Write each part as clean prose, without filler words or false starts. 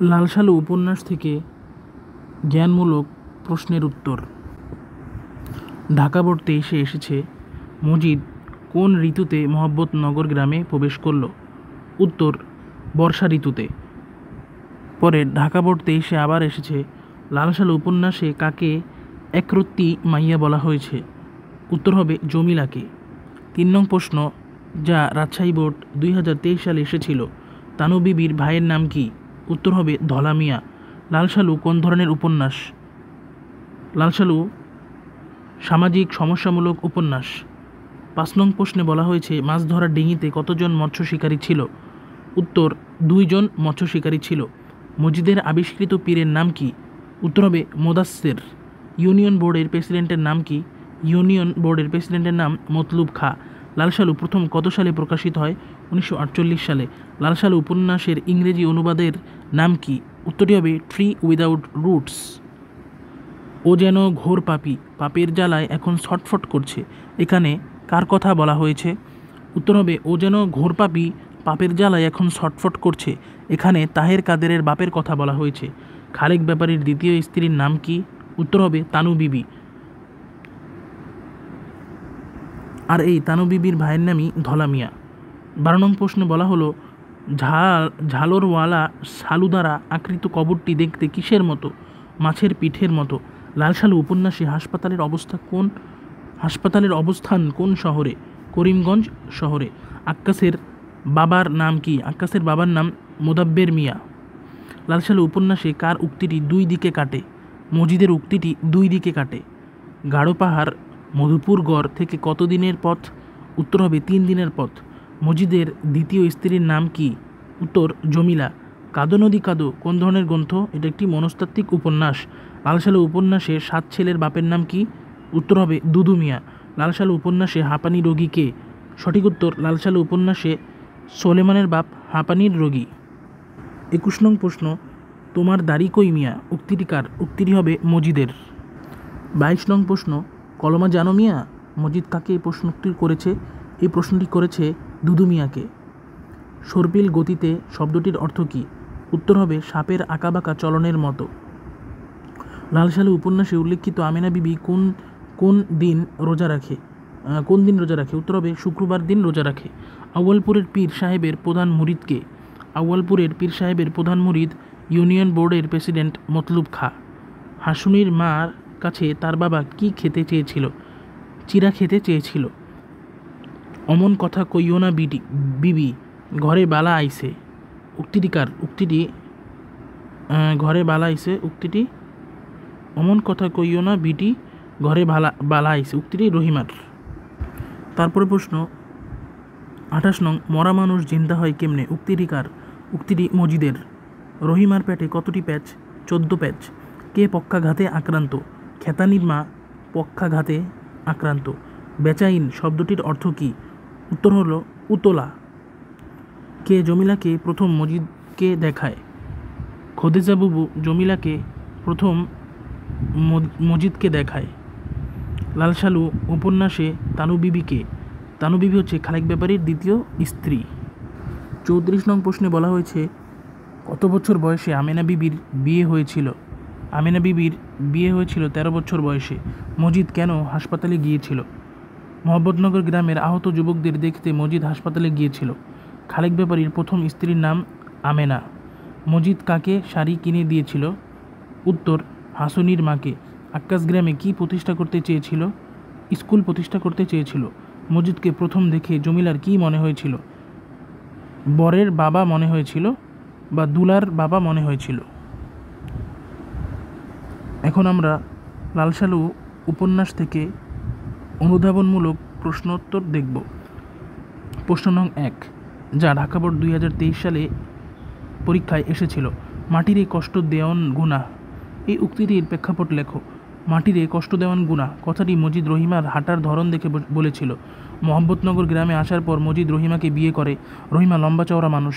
লালসালু উপন্যাস থেকে জ্ঞানমূলক প্রশ্নের উত্তর। ঢাকা বোর্ড 23-এ এসেছে, মজিদ কোন ঋতুতে মহব্বতনগর গ্রামে প্রবেশ করল? উত্তর, বর্ষা ঋতুতে। পরে ঢাকা বোর্ড 23-এ আবার এসেছে, লালসালু উপন্যাসে কাকে একরত্তি মাইয়া বলা হয়েছে? উত্তর হবে জমিলাকে। 3 নং প্রশ্ন, যা রাজশাহী বোর্ড 2023 সালে এসেছিল, তানু বিবির ভাইয়ের নাম কি? উত্তর হবে ধলা মিয়া। লালসালু কোন ধরনের উপন্যাস? লালসালু সামাজিক সমস্যামূলক উপন্যাস। 5 নং প্রশ্নে বলা হয়েছে, মাছ ধরার ডিঙিতে কতজন মৎস্য শিকারী ছিল? উত্তর, 2 জন মৎস্য শিকারী ছিল। মজিদের আবিষ্কৃত পীরের নাম কি? উত্তর হবে মোদাস্সের। ইউনিয়ন বোর্ডের প্রেসিডেন্টের নাম কি? ইউনিয়ন বোর্ডের প্রেসিডেন্টের নাম মতলুব খা। লালসালু প্রথম কত সালে প্রকাশিত হয়? 1948 সালে। লালসালু উপন্যাসের ইংরেজি অনুবাদের নাম কি? উত্তরটি হবে ট্রি উইদাউট রুটস। ও যেন ঘোর পাপী, পাপের জ্বালায় এখন ছটফট করছে, এখানে কার কথা বলা হয়েছে? উত্তর হবে ও যেন ঘোর পাপী, পাপের জ্বালায় এখন ছটফট করছে, এখানে তাহের কাদেরের বাপের কথা বলা হয়েছে। খালেক ব্যাপারীর দ্বিতীয় স্ত্রীর নাম কি? উত্তর হবে তানু বিবি। আর এই তানু বিবির ভাইয়ের নামই ধলা মিয়া। 12 নং প্রশ্নে বলা হলো, ঝালরওয়ালা সালুদারা আকৃত কবরটি দেখতে কিসের মতো? মাছের পিঠের মতো। লালসালু উপন্যাসে হাসপাতালের অবস্থান কোন শহরে? করিমগঞ্জ শহরে। আক্কাসের বাবার নাম কি? আক্কাসের বাবার নাম মোদাব্বের মিয়া। লালসালু উপন্যাসে কার উক্তিটি 2 দিকে কাটে? মজিদের উক্তিটি 2 দিকে কাটে। গাঢ় পাহাড় মধুপুরগড় থেকে কত দিনের পথ? উত্তর হবে 3 দিনের পথ। মজিদের দ্বিতীয় স্ত্রীর নাম কি? উত্তর জমিলা। কাদো নদী কাদো কোন ধরনের গ্রন্থ? এটা একটি মনস্তাত্ত্বিক উপন্যাস। লালসালু উপন্যাসে 7 ছেলের বাপের নাম কি? উত্তর হবে দুদু মিয়া। লালসালু উপন্যাসে হাঁপানি রোগী কে? সঠিক উত্তর, লালসালু উপন্যাসে সোলেমানের বাপ হাঁপানির রোগী। 21 নং প্রশ্ন, তোমার দাড়ি কই মিয়া উক্তিটি কার? উক্তিটি হবে মজিদের। 22 নং প্রশ্ন, কলমা জানো মিয়া, মজিদ কাকে এই প্রশ্নটি করেছে? এই প্রশ্নটি করেছে দুদু মিয়াকে। সর্পিল গতিতে শব্দটির অর্থ কী? উত্তর হবে সাপের আঁকাবাঁকা চলনের মতো। লালসালু উপন্যাসে উল্লেখিত আমেনা বিবি কোন দিন রোজা রাখে? উত্তর হবে শুক্রবার দিন রোজা রাখে। আউয়ালপুরের পীর সাহেবের প্রধান মুরিদ কে? আউয়ালপুরের পীর সাহেবের প্রধান মুরিদ ইউনিয়ন বোর্ডের প্রেসিডেন্ট মতলুব খা। হাসুনির মার কাছে তার বাবা কি খেতে চেয়েছিল? চিরা খেতে চেয়েছিল। অমন কথা কইও না বিবি, ঘরে বালা আইছে, উক্তিটি কার? উক্তিটি ঘরে বালা আইছে, উক্তিটি অমন কথা কইও না বিটি, ঘরে বালা আইছে, উক্তিটি রহিমার। তারপরে প্রশ্ন 28 নং, মরা মানুষ জিন্দা হয় কেমনে? উক্তিটি কার? উক্তিটি মজিদের। রহিমার পেটে কতটি প্যাচ? 14 প্যাচ। কে পক্ষাঘাতে আক্রান্ত? খেতানির মা পক্ষাঘাতে আক্রান্ত। বেচাইন শব্দটির অর্থ কী? উত্তর হলো উতলা। কে জমিলাকে প্রথম মজিদকে দেখায়? খোদেজা বুবু জমিলাকে প্রথম মজিদকে দেখায়। লালসালু উপন্যাসে তানু বিবিকে? তানু বিবি হচ্ছে খালেক ব্যাপারীর দ্বিতীয় স্ত্রী। 34 নং প্রশ্নে বলা হয়েছে, কত বছর বয়সে আমেনা বিবির বিয়ে হয়েছিল? আমেনা বিবির বিয়ে হয়েছিল 13 বছর বয়সে। মজিদ কেন হাসপাতালে গিয়েছিল? মহব্বতনগর গ্রামের আহত যুবকদের দেখতে মজিদ হাসপাতালে গিয়েছিল। খালেক ব্যাপারীর প্রথম স্ত্রীর নাম আমেনা। মজিদ কাকে শাড়ি কিনে দিয়েছিল? উত্তর, হাসুনির মাকে। আক্কাস গ্রামে কি প্রতিষ্ঠা করতে চেয়েছিল? স্কুল প্রতিষ্ঠা করতে চেয়েছিল। মজিদকে প্রথম দেখে জমিলার কি মনে হয়েছিল? বরের বাবা মনে হয়েছিল বা দুলার বাবা মনে হয়েছিল। এখন আমরা লালসালু উপন্যাস থেকে অনুধাবনমূলক প্রশ্নোত্তর দেখব। প্রশ্ন নং 1, যা ঢাকা বোর্ড 2023 সালে পরীক্ষায় এসেছিল, মাটিরে কষ্ট দেওয়ান গুনাহ, এই উক্তিটির প্রেক্ষাপট লেখো। মাটিরে কষ্ট দেওয়ান গুনাহ কথাটি মজিদ রহিমার হাঁটার ধরন দেখে বলেছিল। মহব্বতনগর গ্রামে আসার পর মজিদ রহিমাকে বিয়ে করে। রহিমা লম্বা চওড়া মানুষ,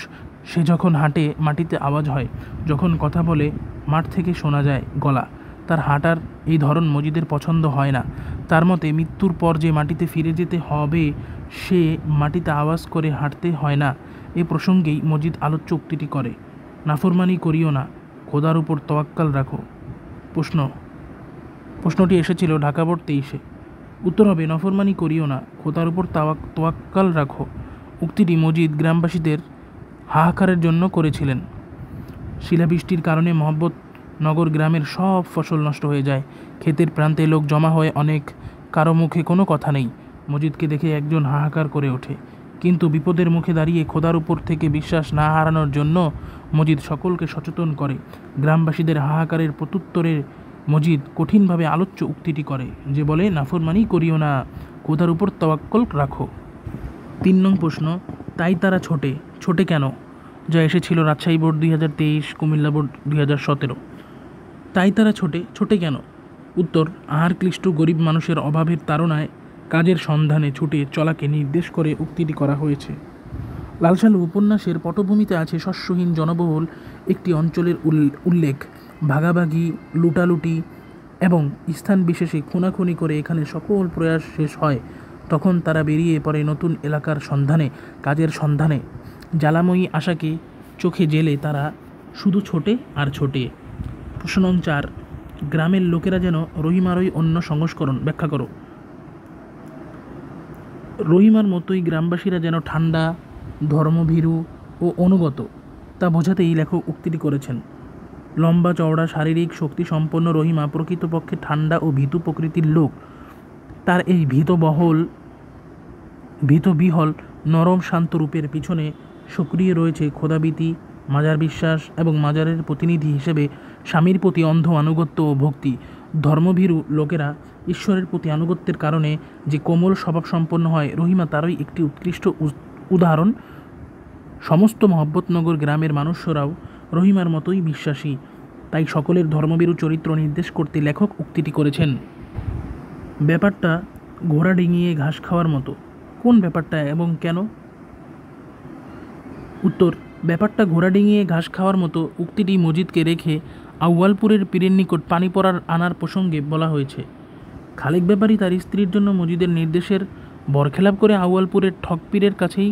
সে যখন হাঁটে মাটিতে আওয়াজ হয়, যখন কথা বলে মাঠ থেকে শোনা যায় গলা। তার হাঁটার এই ধরন মজিদের পছন্দ হয় না। তার মতে মৃত্যুর পর যে মাটিতে ফিরে যেতে হবে সে মাটিতে আওয়াজ করে হাঁটতে হয় না। এ প্রসঙ্গেই মজিদ আলোচ্য উক্তিটি করে। নাফরমানি করিও না, খোদার উপর তওয়াক্কাল রাখো। প্রশ্নটি এসেছিল ঢাকা বোর্ড 23-এ। উত্তর হবে নাফরমানি করিও না, খোদার উপর তওয়াক্কাল রাখো। উক্তিটি মজিদ গ্রামবাসীদের হাহাকারের জন্য করেছিলেন। শিলাবৃষ্টির কারণে মহব্বতনগর গ্রামের সব ফসল নষ্ট হয়ে যায়। ক্ষেতের প্রান্তে লোক জমা হয় অনেক, কারো মুখে কোনো কথা নেই। মজিদকে দেখে একজন হাহাকার করে ওঠে, কিন্তু বিপদের মুখে দাঁড়িয়ে খোদার উপর থেকে বিশ্বাস না হারানোর জন্য মজিদ সকলকে সচেতন করে। গ্রামবাসীদের হাহাকারের প্রত্যুত্তরে মজিদ কঠিনভাবে আলোচ্য উক্তিটি করে, যে বলে নাফরমানি করিও না, খোদার উপর তাওয়াক্কুল রাখো। 3 নং প্রশ্ন, তাই তারা ছোটে কেন? যা এসেছিল রাজশাহী বোর্ড 2023, কুমিল্লা বোর্ড 2017। তাই তারা ছোটে কেন? উত্তর, আহার ক্লিষ্ট গরিব মানুষের অভাবের তাড়নায় কাজের সন্ধানে ছুটে চলাকে নির্দেশ করে উক্তিটি করা হয়েছে। লালসালু উপন্যাসের পটভূমিতে আছে শস্যহীন জনবহুল একটি অঞ্চলের উল্লেখ। ভাগাভাগি, লুটালুটি এবং স্থান বিশেষে খুনাখুনি করে এখানে সকল প্রয়াস শেষ হয়। তখন তারা বেরিয়ে পড়ে নতুন এলাকার সন্ধানে, কাজের সন্ধানে। জ্বালাময়ী আশাকে চোখে জেলে তারা শুধু ছোটে আর ছোটে। প্রশ্ন নং 4, গ্রামের লোকেরা যেন রহিমারই অন্য সংস্করণ, ব্যাখ্যা করো। রহিমার মতোই গ্রামবাসীরা যেন ঠান্ডা, ধর্মভীরু ও অনুগত, তা বোঝাতেই লেখক উক্তিটি করেছেন। লম্বা চওড়া শারীরিক শক্তি সম্পন্ন রহিমা প্রকৃতপক্ষে ঠান্ডা ও ভীতু প্রকৃতির লোক। তার এই ভীতবিহল নরম শান্ত রূপের পিছনে সক্রিয় রয়েছে খোদাভীতি, মাজার বিশ্বাস এবং মাজারের প্রতিনিধি হিসেবে স্বামীর প্রতি অন্ধ আনুগত্য ও ভক্তি। ধর্মভীরু লোকেরা ঈশ্বরের প্রতি আনুগত্যের কারণে যে কোমল স্বভাব সম্পন্ন হয়, রহিমা তারই একটি উৎকৃষ্ট উদাহরণ। সমস্ত মহব্বতনগর গ্রামের মানুষরাও রহিমার মতোই বিশ্বাসী, তাই সকলের ধর্মভীরু চরিত্র নির্দেশ করতে লেখক উক্তিটি করেছেন। ব্যাপারটা ঘোড়া ডিঙিয়ে ঘাস খাওয়ার মতো। কোন ব্যাপারটা এবং কেন? উত্তর, ব্যাপারটা ঘোড়া ডিঙিয়ে ঘাস খাওয়ার মতো উক্তিটি মজিদকে রেখে আউয়ালপুরের পীরের নিকট পানি পড়ার আনার প্রসঙ্গে বলা হয়েছে। খালেক ব্যাপারী তার স্ত্রীর জন্য মজিদের নির্দেশের বরখেলাপ করে আউয়ালপুরের ঠক পীরের কাছেই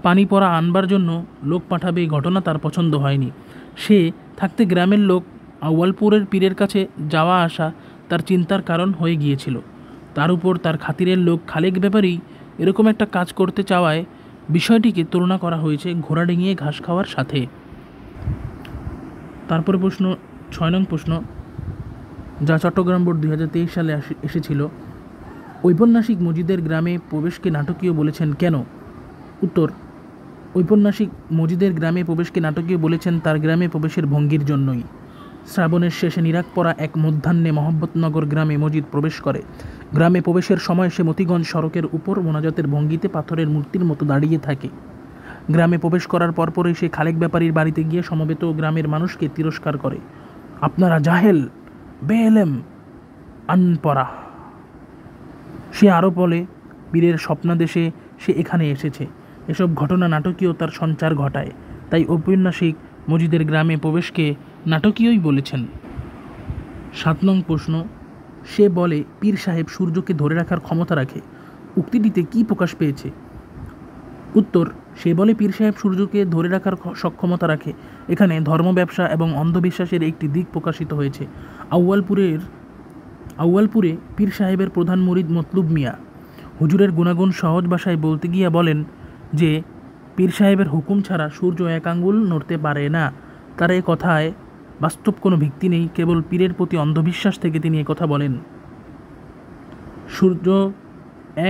পানি পড়া আনবার জন্য লোক পাঠাবে, এই ঘটনা তার পছন্দ হয়নি। সে থাকতে গ্রামের লোক আউয়ালপুরের পীরের কাছে যাওয়া আসা তার চিন্তার কারণ হয়ে গিয়েছিল। তার উপর তার খাতিরের লোক খালেক ব্যাপারী এরকম একটা কাজ করতে চাওয়ায় বিষয়টিকে তুলনা করা হয়েছে ঘোড়া ডিঙিয়ে ঘাস খাওয়ার সাথে। তারপরে প্রশ্ন 6 নং প্রশ্ন, যা চট্টগ্রাম বোর্ড 2023 সালে এসেছিল। ঔপন্যাসিক মজিদের গ্রামে প্রবেশকে নাটকীয় বলেছেন কেন? উত্তর, ঔপন্যাসিক মজিদের গ্রামে প্রবেশকে নাটকীয় বলেছেন তার গ্রামে প্রবেশের ভঙ্গির জন্যই। শ্রাবণের শেষে নিরাক পড়া এক মধ্যাহ্নে মহব্বতনগর গ্রামে মজিদ প্রবেশ করে। গ্রামে প্রবেশের সময় সে মতিগঞ্জ সড়কের উপর মোনাজাতের ভঙ্গিতে পাথরের মূর্তির মতো দাঁড়িয়ে থাকে। গ্রামে প্রবেশ করার পরপরই সে খালেক ব্যাপারীর বাড়িতে গিয়ে সমবেত গ্রামের মানুষকে তিরস্কার করে। আপনারা জাহেল, বেএলেম, আনপড়া। সে আরও বলে, পীরের স্বপ্নাদেশে সে এখানে এসেছে। এসব ঘটনা নাটকীয়তার সঞ্চার ঘটায়, তাই ঔপন্যাসিক মজিদের গ্রামে প্রবেশকে নাটকীয়ই বলেছেন। 7 নং প্রশ্ন, সে বলে পীর সাহেব সূর্যকে ধরে রাখার ক্ষমতা রাখে। উক্তিটিতে কি প্রকাশ পেয়েছে? উত্তর, সে বলে পীর সাহেব সূর্যকে ধরে রাখার সক্ষমতা রাখে। এখানে ধর্ম, ব্যবসা এবং অন্ধবিশ্বাসের একটি দিক প্রকাশিত হয়েছে। আউয়ালপুরে পীর সাহেবের প্রধান মুরিদ মতলুব মিয়া হুজুরের গুণাগুণ সহজ ভাষায় বলতে গিয়ে বলেন যে পীর সাহেবের হুকুম ছাড়া সূর্য এক আঙ্গুল নড়তে পারে না। তার এ কথায় বাস্তব কোনো ভিত্তি নেই, কেবল পীরের প্রতি অন্ধবিশ্বাস থেকে তিনি কথা বলেন। সূর্য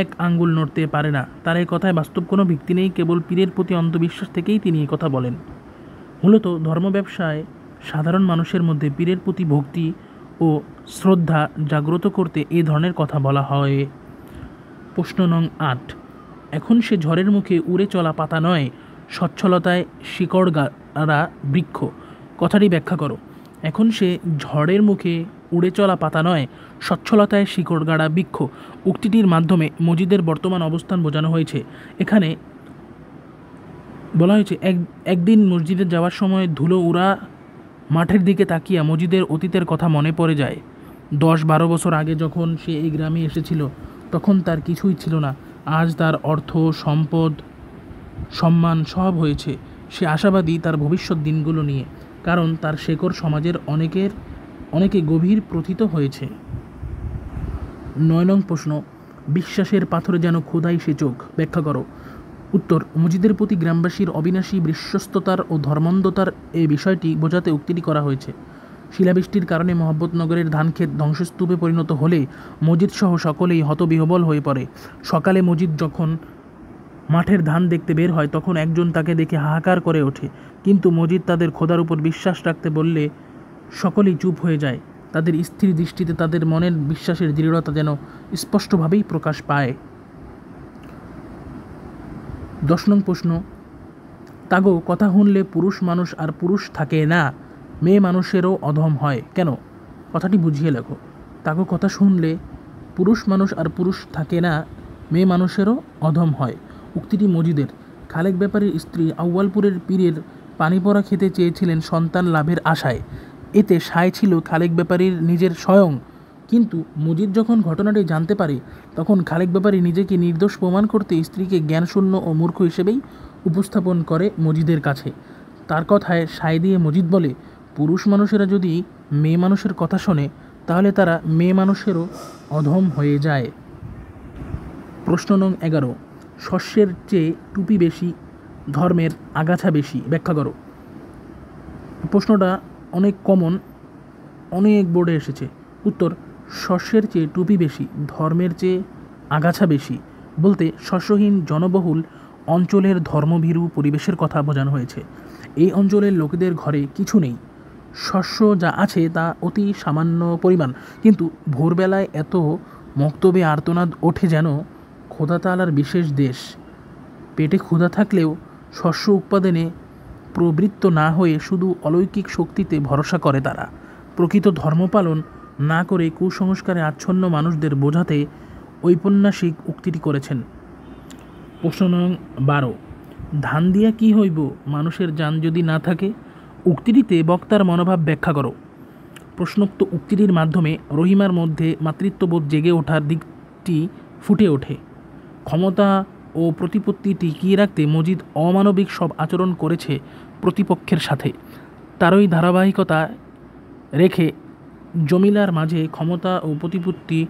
এক আঙ্গুল নড়তে পারে না, তার এই কথায় বাস্তব কোনো ভিত্তি নেই, কেবল পীরের প্রতি অন্ধবিশ্বাস থেকেই তিনি কথা বলেন। মূলত ধর্ম ব্যবসায় সাধারণ মানুষের মধ্যে পীরের প্রতি ভক্তি ও শ্রদ্ধা জাগ্রত করতে এ ধরনের কথা বলা হয়। প্রশ্ন নং 8, এখন সে ঝড়ের মুখে উড়ে চলা পাতা নয়, সচ্ছলতায় শিকড় গাড়া বৃক্ষ। কথাটি ব্যাখ্যা করো। এখন সে ঝড়ের মুখে উড়ে চলা পাতা নয়, সচ্ছলতায় শিকড় গাড়া বৃক্ষ। উক্তিটির মাধ্যমে মজিদের বর্তমান অবস্থান বোঝানো হয়েছে। এখানে বলা হয়েছে একদিন মসজিদে যাওয়ার সময় ধুলো উড়া মাঠের দিকে তাকিয়া মজিদের অতীতের কথা মনে পড়ে যায়। 10-12 বছর আগে যখন সে এই গ্রামে এসেছিল তখন তার কিছুই ছিল না। আজ তার অর্থ, সম্পদ, সম্মান সব হয়েছে। সে আশাবাদী তার ভবিষ্যৎ দিনগুলো নিয়ে, কারণ তার শেকড় সমাজের অনেকে গভীর প্রথিত হয়েছে। 9 নং প্রশ্ন, বিশ্বাসের পাথরে যেন খোদাই সে চোখ, ব্যাখ্যা করো। উত্তর, মসজিদের প্রতি গ্রামবাসীর অবিনাশী বিশ্বস্ততার ও ধর্মান্ধতার এই বিষয়টি বোঝাতে উক্তিটি করা হয়েছে। শিলাবৃষ্টির কারণে মহব্বতনগরের ধানক্ষেত ধ্বংসস্তূপে পরিণত হলে মসজিদ সহ সকলেই হতবিহ্বল হয়ে পড়ে। সকালে মসজিদ যখন মাঠের ধান দেখতে বের হয় তখন একজন তাকে দেখে হাহাকার করে ওঠে, কিন্তু মসজিদ তাদের খোদার উপর বিশ্বাস রাখতে বললে সকলেই চুপ হয়ে যায়। তাদের স্থির দৃষ্টিতে তাদের মনের বিশ্বাসের দৃঢ়তা যেন স্পষ্টভাবেই প্রকাশ পায়। 10 নং প্রশ্ন, তাগো কথা শুনলে পুরুষ মানুষ আর পুরুষ থাকে না, মেয়ে মানুষেরও অধম হয় কেন? কথাটি বুঝিয়ে লেখো। তাগো কথা শুনলে পুরুষ মানুষ আর পুরুষ থাকে না, মেয়ে মানুষেরও অধম হয়। উক্তিটি মসজিদের খালেক ব্যাপারীর স্ত্রী আউয়ালপুরের পীরের পানিপড়া খেতে চেয়েছিলেন সন্তান লাভের আশায়। এতে সায় ছিল খালেক ব্যাপারীর নিজের স্বয়ং, কিন্তু মজিদ যখন ঘটনাটি জানতে পারে তখন খালেক ব্যাপারী নিজেকে নির্দোষ প্রমাণ করতে স্ত্রীকে জ্ঞানশূন্য ও মূর্খ হিসেবেই উপস্থাপন করে মজিদের কাছে। তার কথায় সায় দিয়ে মজিদ বলে, পুরুষ মানুষেরা যদি মেয়ে মানুষের কথা শোনে তাহলে তারা মেয়ে মানুষেরও অধম হয়ে যায়। প্রশ্ন নং 11, শস্যের চেয়ে টুপি বেশি, ধর্মের আগাছা বেশি, ব্যাখ্যা করো। প্রশ্নটা অনেক কমন, অনেক বোর্ডে এসেছে। উত্তর, শস্যের চেয়ে টুপি বেশি, ধর্মের চেয়ে আগাছা বেশি বলতে শস্যহীন জনবহুল অঞ্চলের ধর্মভীরু পরিবেশের কথা বোঝানো হয়েছে। এই অঞ্চলের লোকেদের ঘরে কিছু নেই, শস্য যা আছে তা অতি সামান্য পরিমাণ, কিন্তু ভোরবেলায় এত মক্তবে আর্তনাদ ওঠে যেন খোদা তাআলার বিশেষ দেশ। পেটে ক্ষুধা থাকলেও শস্য উৎপাদনে প্রবৃত্ত না হয়ে শুধু অলৌকিক শক্তিতে ভরসা করে তারা। প্রকৃত ধর্মপালন না করে কুসংস্কারে আচ্ছন্ন মানুষদের বোঝাতে ঔপন্যাসিক উক্তিটি করেছেন। প্রশ্ন নং 12, ধান দিয়া কি হইব মানুষের জান যদি না থাকে, উক্তিটিতে বক্তার মনোভাব ব্যাখ্যা করো। প্রশ্নোক্ত উক্তিটির মাধ্যমে রহিমার মধ্যে মাতৃত্ববোধ জেগে ওঠার দিকটি ফুটে ওঠে। ক্ষমতা ও প্রতিপত্তি টিকিয়ে রাখতে মজিদ অমানবিক সব আচরণ করেছে প্রতিপক্ষের সাথে। তারই ধারাবাহিকতা রেখে জমিলার মাঝে ক্ষমতা ও প্রতিপত্তি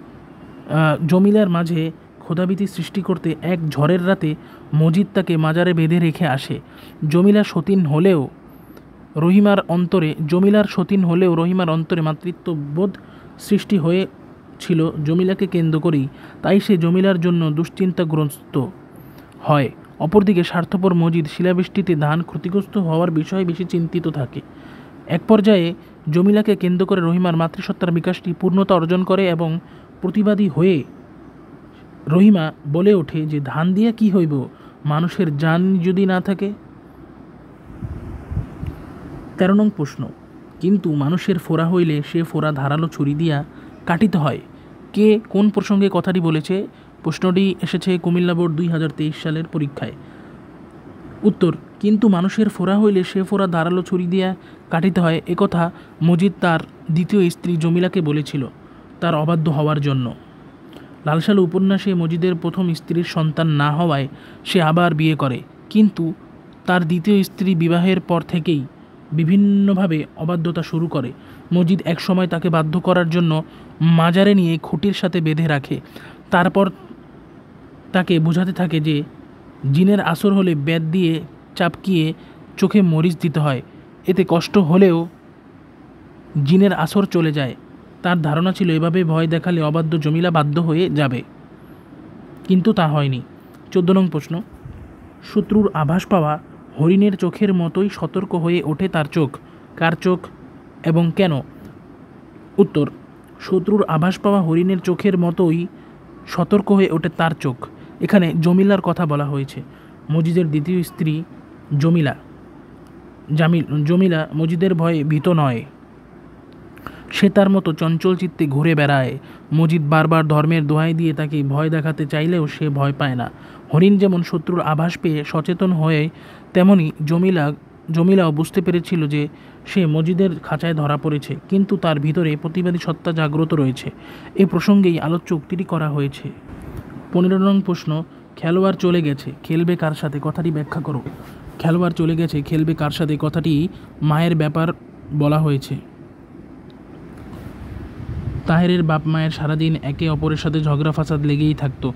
জমিলার মাঝে খোদাভীতি সৃষ্টি করতে এক ঝড়ের রাতে মজিদ তাকে মাজারে বেঁধে রেখে আসে। জমিলার সতীন হলেও রহিমার অন্তরে মাতৃত্ববোধ সৃষ্টি হয়েছিল জমিলাকে কেন্দ্র করেই, তাই সে জমিলার জন্য দুশ্চিন্তাগ্রস্ত হয়। অপরদিকে স্বার্থপর মজিদ শিলাবৃষ্টিতে ধান ক্ষতিগ্রস্ত হওয়ার বিষয়ে বেশি চিন্তিত থাকে। এক পর্যায়ে জমিলাকে কেন্দ্র করে রহিমার মাতৃসত্তার বিকাশটি পূর্ণতা অর্জন করে এবং প্রতিবাদী হয়ে রহিমা বলে ওঠে যে ধান দিয়া কি হইব মানুষের জান যদি না থাকে। 13 নং প্রশ্ন, কিন্তু মানুষের ফোড়া হইলে সে ফোড়া ধারালো ছুরি দিয়া কাটিতে হয়, কে কোন প্রসঙ্গে কথাটি বলেছে? প্রশ্নটি এসেছে কুমিল্লা বোর্ড 2023 সালের পরীক্ষায়। উত্তর, কিন্তু মানুষের ফোড়া হইলে সে ফোড়া ধারালো ছুরি দিয়া কাটিতে হয় একথা মজিদ তার দ্বিতীয় স্ত্রী জমিলাকে বলেছিল তার অবাধ্য হওয়ার জন্য। লালসালু উপন্যাসে মজিদের প্রথম স্ত্রীর সন্তান না হওয়ায় সে আবার বিয়ে করে, কিন্তু তার দ্বিতীয় স্ত্রী বিবাহের পর থেকেই বিভিন্নভাবে অবাধ্যতা শুরু করে। মজিদ একসময় তাকে বাধ্য করার জন্য মাজারে নিয়ে খুঁটির সাথে বেঁধে রাখে, তারপর তাকে বোঝাতে থাকে যে জিনের আসর হলে বেত দিয়ে চাপকিয়ে চোখে মরিচ দিতে হয়, এতে কষ্ট হলেও জিনের আসর চলে যায়। তার ধারণা ছিল এভাবে ভয় দেখালে অবাধ্য জমিলা বাধ্য হয়ে যাবে, কিন্তু তা হয়নি। 14 নং প্রশ্ন, শত্রুর আভাস পাওয়া হরিণের চোখের মতোই সতর্ক হয়ে ওঠে তার চোখ, কার চোখ এবং কেন? উত্তর, শত্রুর আভাস পাওয়া হরিণের চোখের মতোই সতর্ক হয়ে ওঠে তার চোখ। এখানে জমিলার কথা বলা হয়েছে। মজিদের দ্বিতীয় স্ত্রী জমিলা মজিদের ভয়ে ভীত নয়, সে তার মতো চঞ্চল চিত্তে ঘুরে বেড়ায়। মজিদ বারবার ধর্মের দোহাই দিয়ে তাকে ভয় দেখাতে চাইলেও সে ভয় পায় না। হরিণ যেমন শত্রুর আভাস পেয়ে সচেতন হয়ে, তেমনি জমিলাও বুঝতে পেরেছিল যে সে মজিদের খাঁচায় ধরা পড়েছে, কিন্তু তার ভিতরে প্রতিবাদী সত্তা জাগ্রত রয়েছে। এ প্রসঙ্গেই আলোচ্য উক্তিটি করা হয়েছে। 15 নং প্রশ্ন, খেলোয়াড় চলে গেছে, খেলবে কার সাথে, কথাটি ব্যাখ্যা করো। খেলোয়াড় চলে গেছে, খেলবে কার সাথে, কথাটি মায়ের ব্যাপার বলা হয়েছে। তাহেরের বাপ মায়ের সারাদিন একে অপরের সাথে ঝগড়া ফাসাদ লেগেই থাকতো।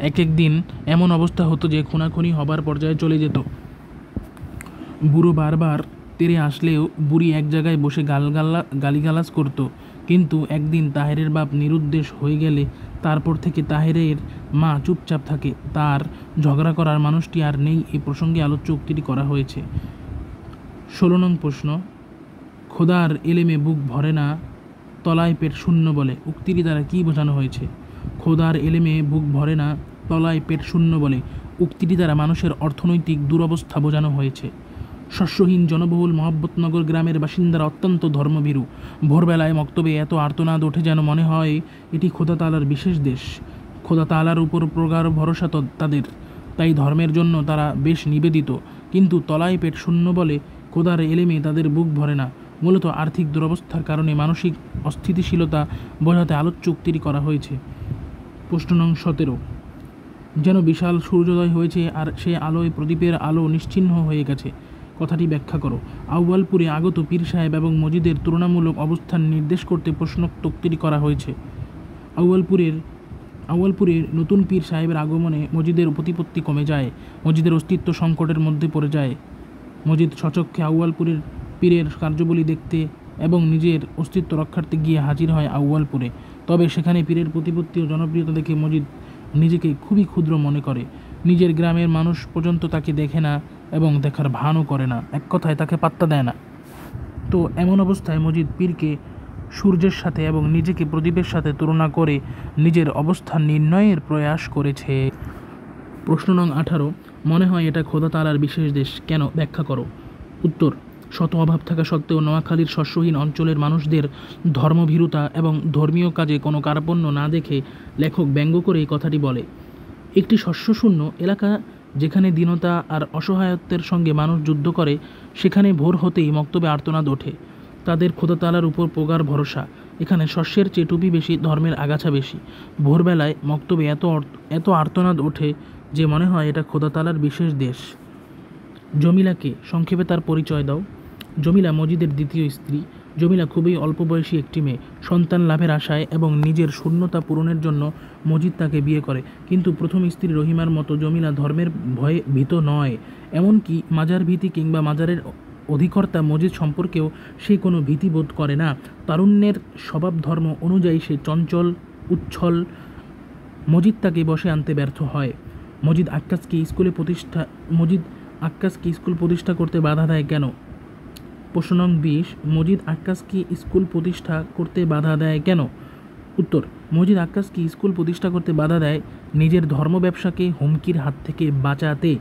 এক এক দিন এমন অবস্থা হতো যে খুনাখুনি হবার পর্যায়ে চলে যেত। বুড়ো বারবার তেরে আসলেও বুড়ি এক জায়গায় বসে গালিগালাজ করত। কিন্তু একদিন তাহেরের বাপ নিরুদ্দেশ হয়ে গেলে তারপর থেকে তাহেরের মা চুপচাপ থাকে। তার ঝগড়া করার মানুষটি আর নেই, এই প্রসঙ্গে আলোচ্য উক্তিটি করা হয়েছে। 16 নং প্রশ্ন, খোদার এলেমে বুক ভরে না, তলায় পেট শূন্য বলে, উক্তিটি দ্বারা কী বোঝানো হয়েছে? খোদার এলেমে বুক ভরে না, তলায় পেট শূন্য বলে, উক্তিটি দ্বারা মানুষের অর্থনৈতিক দুরবস্থা বোঝানো হয়েছে। শস্যহীন জনবহুল মহব্বতনগর গ্রামের বাসিন্দারা অত্যন্ত ধর্মভীরু। ভোরবেলায় মক্তবে এত আর্তনাদ ওঠে যেন মনে হয় এটি খোদা তাআলার বিশেষ দেশ। খোদা তাআলার উপর প্রগাঢ় ভরসা তাদের, তাই ধর্মের জন্য তারা বেশ নিবেদিত। কিন্তু তলায় পেট শূন্য বলে, খোদার এলেমে তাদের বুক ভরে না, মূলত আর্থিক দুরবস্থার কারণে মানসিক অস্থিতিশীলতা বোঝাতে আলোচ্য উক্তিটি করা হয়েছে। প্রশ্ন নং 17, যেন বিশাল সূর্যোদয় হয়েছে আর সে আলোয় প্রদীপের আলো নিশ্চিহ্ন হয়ে গেছে, কথাটি ব্যাখ্যা করো। আউয়ালপুরে আগত পীর সাহেব এবং মসজিদের তুলনামূলক অবস্থান নির্দেশ করতে প্রশ্নোক্ত উক্তিটি করা হয়েছে। আউয়ালপুরে নতুন পীর সাহেবের আগমনে মসজিদের প্রতিপত্তি কমে যায়, মসজিদের অস্তিত্ব সংকটের মধ্যে পড়ে যায়। মসজিদ স্বচক্ষে আউয়ালপুরের পীরের কার্যাবলী দেখতে এবং নিজের অস্তিত্ব রক্ষার্থে গিয়ে হাজির হয় আউয়ালপুরে। তবে সেখানে পীরের প্রতিপত্তি ও জনপ্রিয়তা দেখে মসজিদ নিজেকে খুবই ক্ষুদ্র মনে করে। নিজের গ্রামের মানুষ পর্যন্ত তাকে দেখে না এবং দেখার ভানও করে না, এক কথায় তাকে পাত্তা দেয় না। তো এমন অবস্থায় মসজিদ পীরকে সূর্যের সাথে এবং নিজেকে প্রদীপের সাথে তুলনা করে নিজের অবস্থান নির্ণয়ের প্রয়াস করেছে। প্রশ্ন নং 18, মনে হয় এটা খোদা তাআলার বিশেষ দেশ, কেন, ব্যাখ্যা করো। উত্তর, শত অভাব থাকা সত্ত্বেও নোয়াখালীর শস্যহীন অঞ্চলের মানুষদের ধর্মভীরুতা এবং ধর্মীয় কাজে কোনো কার্পণ্য না দেখে লেখক ব্যঙ্গ করে এই কথাটি বলে। একটি শস্যশূন্য এলাকা যেখানে দীনতা আর অসহায়ত্বের সঙ্গে মানুষ যুদ্ধ করে, সেখানে ভোর হতেই মক্তবে আর্তনাদ ওঠে। তাদের খোদা তাআলার উপর প্রগাঢ় ভরসা। এখানে শস্যের চেয়ে টুপি বেশি, ধর্মের আগাছা বেশি। ভোরবেলায় মক্তবে এত আর্তনাদ ওঠে যে মনে হয় এটা খোদা তাআলার বিশেষ দেশ। জমিলাকে সংক্ষেপে তার পরিচয় দাও। জমিলা মজিদের দ্বিতীয় স্ত্রী। জমিলা খুবই অল্প বয়সী একটি মেয়ে। সন্তান লাভের আশায় এবং নিজের শূন্যতা পূরণের জন্য মজিদ তাকে বিয়ে করে। কিন্তু প্রথম স্ত্রী রহিমার মতো জমিলা ধর্মের ভয়ে ভীত নয়। এমনকি মাজার ভীতি কিংবা মাজারের অধিকর্তা মজিদ সম্পর্কেও সে কোনো ভীতি বোধ করে না। তারুণ্যের স্বভাব ধর্ম অনুযায়ী সে চঞ্চল, উচ্ছল। মজিদ তাকে বশে আনতে ব্যর্থ হয়। মজিদ আক্কাসকে স্কুল প্রতিষ্ঠা করতে বাধা দেয় কেন? প্রশ্ন নং 20, মজিদ আক্কাসকে স্কুল প্রতিষ্ঠা করতে বাধা দেয় কেন? উত্তর, মজিদ আক্কাসকে স্কুল প্রতিষ্ঠা করতে বাধা দেয় নিজের ধর্ম ব্যবসাকে হুমকির হাত থেকে বাঁচাতে।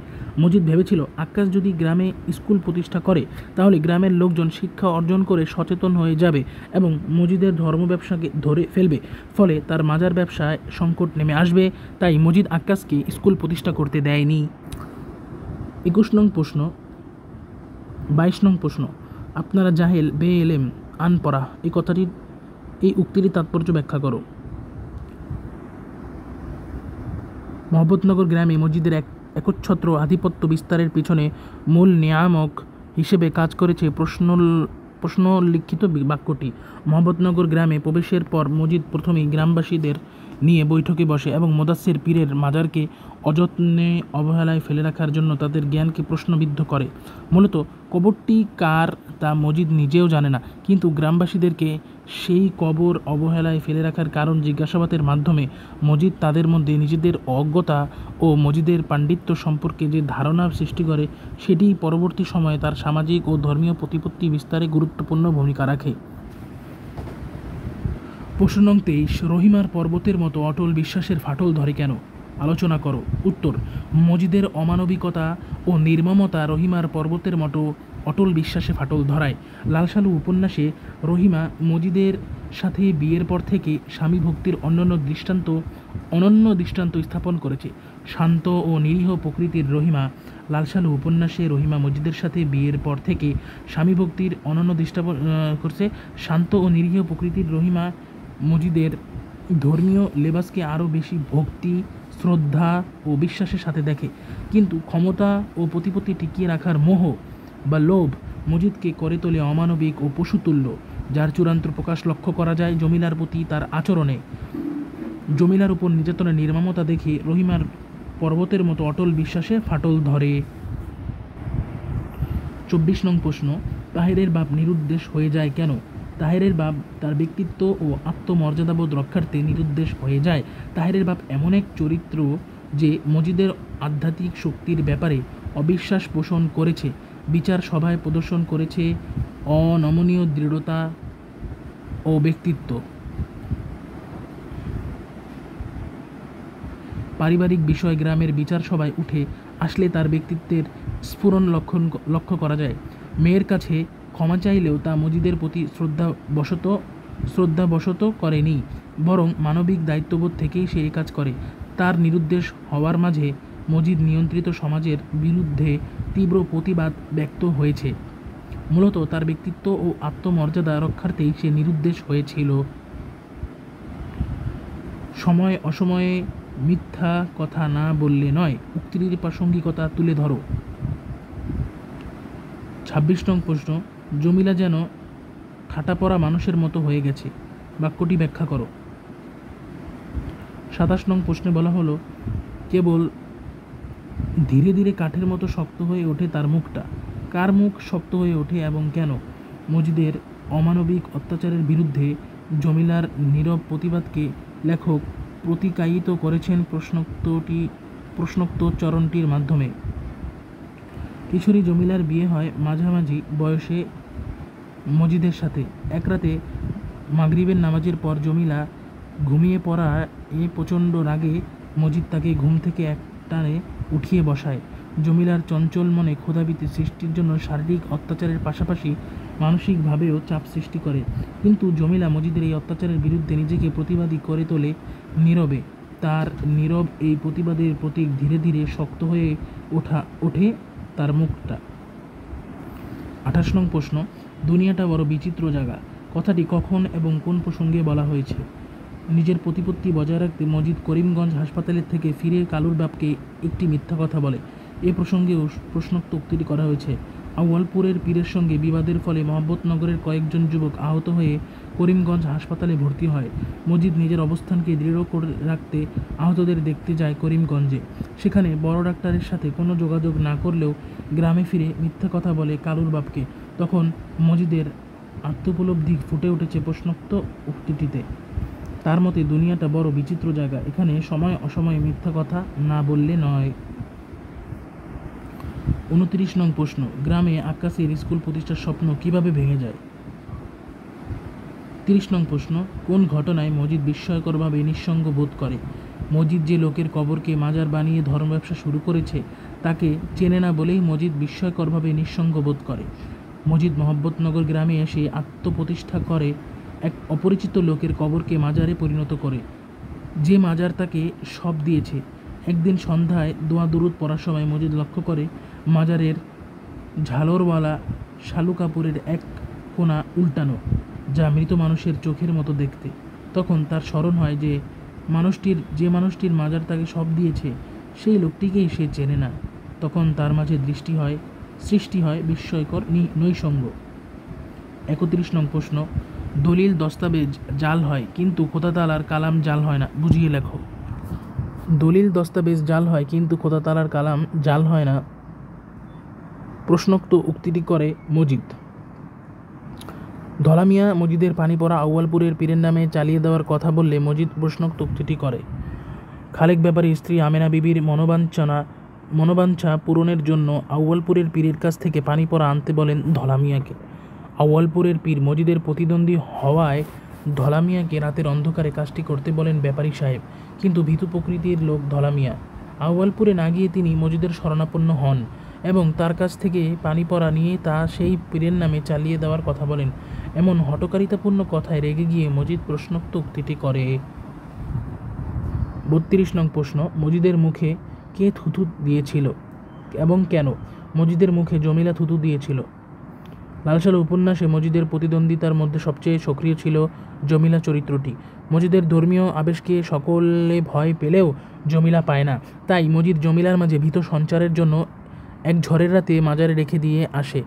মজিদ ভেবেছিল আক্কাস যদি গ্রামে স্কুল প্রতিষ্ঠা করে তাহলে গ্রামের লোকজন শিক্ষা অর্জন করে সচেতন হয়ে যাবে এবং মজিদের ধর্ম ব্যবসাকে ধরে ফেলবে, ফলে তার মাজার ব্যবসায় সংকট নেমে আসবে। তাই মজিদ আক্কাসকে স্কুল প্রতিষ্ঠা করতে দেয়নি। 21 নং প্রশ্ন, 22 নং প্রশ্ন, আপনারা জাহেল বে এলেম আনপড়া, এই উক্তিটির তাৎপর্য ব্যাখ্যা করো। মহব্বতনগর গ্রামে মসজিদের একচ্ছত্র আধিপত্য বিস্তারের পিছনে মূল নিয়ামক হিসেবে কাজ করেছে প্রশ্নলিখিত বাক্যটি। মহব্বতনগর গ্রামে প্রবেশের পর মসজিদ প্রথমেই গ্রামবাসীদের নিয়ে বৈঠকে বসে এবং মোদাচ্ছির পীরের মাজারকে অযত্নে অবহেলায় ফেলে রাখার জন্য তাদের জ্ঞানকে প্রশ্নবিদ্ধ করে। মূলত কবরটি কার তা মসজিদ নিজেও জানে না, কিন্তু গ্রামবাসীদেরকে সেই কবর অবহেলায় ফেলে রাখার কারণ জিজ্ঞাসাবাদের মাধ্যমে মসজিদ তাদের মধ্যে নিজেদের অজ্ঞতা ও মসজিদের পাণ্ডিত্য সম্পর্কে যে ধারণা সৃষ্টি করে, সেটি পরবর্তী সময়ে তার সামাজিক ও ধর্মীয় প্রতিপত্তি বিস্তারে গুরুত্বপূর্ণ ভূমিকা রাখে। প্রশ্ন নং 23, রহিমার পর্বতের মতো অটল বিশ্বাসের ফাটল ধরে কেন? আলোচনা করো। উত্তর, মসজিদের অমানবিকতা ও নির্মমতা রহিমার পর্বতের মতো অটল বিশ্বাসে ফাটল ধরায়। লালসালু উপন্যাসে রহিমা মসজিদের সাথে বিয়ের পর থেকে স্বামী ভক্তির অনন্য দৃষ্টান্ত স্থাপন করেছে। শান্ত ও নিরীহ প্রকৃতির রহিমা। লালসালু উপন্যাসে রহিমা মসজিদের সাথে বিয়ের পর থেকে স্বামী ভক্তির অনন্য দৃষ্টান্তন করছে। শান্ত ও নিরীহ প্রকৃতির রহিমা মসজিদের ধর্মীয় লেবাসকে আরও বেশি ভক্তি, শ্রদ্ধা ও বিশ্বাসের সাথে দেখে, কিন্তু ক্ষমতা ও প্রতিপত্তি টিকিয়ে রাখার মোহ বা লোভ মজিদকে করে তোলে অমানবিক ও পশুতুল্য, যার চূড়ান্ত প্রকাশ লক্ষ্য করা যায় জমিলার প্রতি তার আচরণে। জমিলার উপর নির্যাতনের নির্মমতা দেখে রহিমার পর্বতের মতো অটল বিশ্বাসে ফাটল ধরে। 24 নং প্রশ্ন, তাহেরের বাপ নিরুদ্দেশ হয়ে যায় কেন? তাহেরের বাপ তার ব্যক্তিত্ব ও আত্মমর্যাদাবোধ রক্ষার্থে নিরুদ্দেশ হয়ে যায়। তাহেরের বাপ এমন এক চরিত্র যে মজিদের আধ্যাত্মিক শক্তির ব্যাপারে অবিশ্বাস পোষণ করেছে, বিচার সভায় প্রদর্শন করেছে অনমনীয় দৃঢ়তা ও ব্যক্তিত্ব। পারিবারিক বিষয় গ্রামের বিচার সভায় উঠে আসলে তার ব্যক্তিত্বের স্ফুরণ লক্ষ্য করা যায়। মেয়ের কাছে ক্ষমা চাইলেও তা মজিদের প্রতি শ্রদ্ধাবশত করেনি, বরং মানবিক দায়িত্ববোধ থেকেই সে এই কাজ করে। তার নিরুদ্দেশ হওয়ার মাঝে মজিদ নিয়ন্ত্রিত সমাজের বিরুদ্ধে তীব্র প্রতিবাদ ব্যক্ত হয়েছে। মূলত তার ব্যক্তিত্ব ও আত্মমর্যাদা রক্ষার্থেই সে নিরুদ্দেশ হয়েছিল। সময় অসময়ে মিথ্যা কথা না বললে নয়, উক্তিটির প্রাসঙ্গিকতা তুলে ধরো। 26 নং প্রশ্ন, জমিলা যেন ঠাটা পড়া মানুষের মতো হয়ে গেছে, বাক্যটি ব্যাখ্যা করো। 27 নং প্রশ্নে বলা হলো, কেবল ধীরে ধীরে কাঠের মতো শক্ত হয়ে ওঠে তার মুখটা। কার মুখ শক্ত হয়ে ওঠে এবং কেন? মজিদের অমানবিক অত্যাচারের বিরুদ্ধে জমিলার নীরব প্রতিবাদকে লেখক প্রতিকায়িত করেছেন প্রশ্নোক্ত চরণটির মাধ্যমে। কিশোরী জমিলার বিয়ে হয় মাঝামাঝি বয়সে মজিদের সাথে। এক রাতে মাগরিবের নামাজের পর জমিলা ঘুমিয়ে পড়া প্রচণ্ড রাগে মজিদ তাকে ঘুম থেকে একটানে উঠিয়ে বসায়। জমিলার চঞ্চল মনে ক্ষোধাভীতি সৃষ্টির জন্য শারীরিক অত্যাচারের পাশাপাশি মানসিকভাবেও চাপ সৃষ্টি করে, কিন্তু জমিলা মজিদের এই অত্যাচারের বিরুদ্ধে নিজেকে প্রতিবাদী করে তোলে নীরবে। তার নীরব এই প্রতিবাদের প্রতীক ধীরে ধীরে শক্ত হয়ে ওঠে তার মুখটা। 28 নং প্রশ্ন, দুনিয়াটা বড় বিচিত্র জায়গা, কথাটি কখন এবং কোন প্রসঙ্গে বলা হয়েছে? নিজের প্রতিপত্তি বজায় রাখতে মজিদ করিমগঞ্জ হাসপাতালের থেকে ফিরে কালুর বাপকে একটি মিথ্যা কথা বলে। এ প্রসঙ্গেও প্রশ্নোক্ত উক্তিটি করা হয়েছে। আউয়ালপুরের পীরের সঙ্গে বিবাদের ফলে মহব্বতনগরের কয়েকজন যুবক আহত হয়ে করিমগঞ্জ হাসপাতালে ভর্তি হয়। মজিদ নিজের অবস্থানকে দৃঢ় করে রাখতে আহতদের দেখতে যায় করিমগঞ্জে। সেখানে বড় ডাক্তারের সাথে কোনো যোগাযোগ না করলেও গ্রামে ফিরে মিথ্যা কথা বলে কালুর বাপকে। তখন মজিদের আত্মোপলব্ধি ফুটে উঠেছে প্রশ্নোক্ত উক্তিটিতে। তার মতে দুনিয়াটা বড় বিচিত্র জায়গা, এখানে সময় অসময়ে মিথ্যা কথা না বললে নয়। 29 নং প্রশ্ন, গ্রামে আক্কাসের স্কুল প্রতিষ্ঠার স্বপ্ন কিভাবে ভেঙে যায়? 30 নং প্রশ্ন, কোন ঘটনায় মজিদ বিস্ময়করভাবে নিঃসঙ্গ বোধ করে? মজিদ যে লোকের কবরকে মাজার বানিয়ে ধর্ম ব্যবসা শুরু করেছে তাকে চেনে না বলেই মজিদ বিস্ময়করভাবে নিঃসঙ্গ বোধ করে। মজিদ মহব্বতনগর গ্রামে এসে আত্মপ্রতিষ্ঠা করে এক অপরিচিত লোকের কবরকে মাজারে পরিণত করে, যে মাজার তাকে সব দিয়েছে। একদিন সন্ধ্যায় দোয়া দুরুদ পড়ার সময় মজিদ লক্ষ্য করে মাজারের ঝালরওয়ালা শালু কাপড়ের এক কোণা উল্টানো, যা মৃত মানুষের চোখের মতো দেখতে। তখন তার স্মরণ হয় যে মানুষটির মাজার তাকে সব দিয়েছে সেই লোকটিকেই সে চেনে না। তখন তার মাঝে সৃষ্টি হয় বিস্ময়কর নৈসঙ্গ। 31 নং প্রশ্ন, দলিল দস্তাবেজ জাল হয় কিন্তু খোদা তাআলার কালাম জাল হয় না, বুঝিয়ে লেখো। দলিল দস্তাবেজ জাল হয় কিন্তু খোদা তাআলার কালাম জাল হয় না, প্রশ্নোক্ত উক্তিটি করে মজিদ। ধলামিয়া মজিদের পানি পড়া আউয়ালপুরের পীরের নামে চালিয়ে দেওয়ার কথা বললে মজিদ প্রশ্নোক্ত উক্তিটি করে। খালেক ব্যাপারীর স্ত্রী আমেনা বিবির মনোবাঞ্ছা পূরণের জন্য আউয়ালপুরের পীরের কাছ থেকে পানি পড়া আনতে বলেন ধলামিয়াকে। আউয়ালপুরের পীর মজিদের প্রতিদ্বন্দ্বী হওয়ায় ধলামিয়াকে রাতের অন্ধকারে কাজটি করতে বলেন ব্যাপারী সাহেব, কিন্তু ভীতু প্রকৃতির লোক ধলামিয়া। আউয়ালপুরে না গিয়ে তিনি মজিদের শরণাপন্ন হন এবং তার কাছ থেকে পানি পড়া নিয়ে তা সেই পীরের নামে চালিয়ে দেওয়ার কথা বলেন। এমন হঠকারিতাপূর্ণ কথায় রেগে গিয়ে মজিদ প্রশ্নোক্ত উক্তিটি করে। 32 নং প্রশ্ন, মজিদের মুখে কে থুথু দিয়েছিল এবং কেন? মজিদের মুখে জমিলা থুথু দিয়েছিল। লালসালু উপন্যাসে মজিদের প্রতিদ্বন্দ্বিতার মধ্যে সবচেয়ে সক্রিয় ছিল জমিলা চরিত্রটি। মজিদের ধর্মীয় আবেশকে সকলে ভয় পেলেও জমিলা পায় না, তাই মজিদ জমিলার মাঝে ভীত সঞ্চারের জন্য এক ঝড়ের রাতে মাজারে রেখে দিয়ে আসে।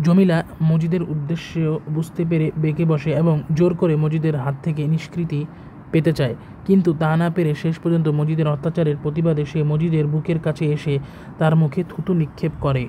জমিলা মজিদের উদ্দেশ্য বুঝতে পেরে বেঁকে বসে এবং জোর করে মজিদের হাত থেকে নিষ্কৃতি পেতে চায়, কিন্তু তা না পেরে শেষ পর্যন্ত মজিদের অত্যাচারের প্রতিবাদে সে মজিদের বুকের কাছে এসে তার মুখে থুতু নিক্ষেপ করে।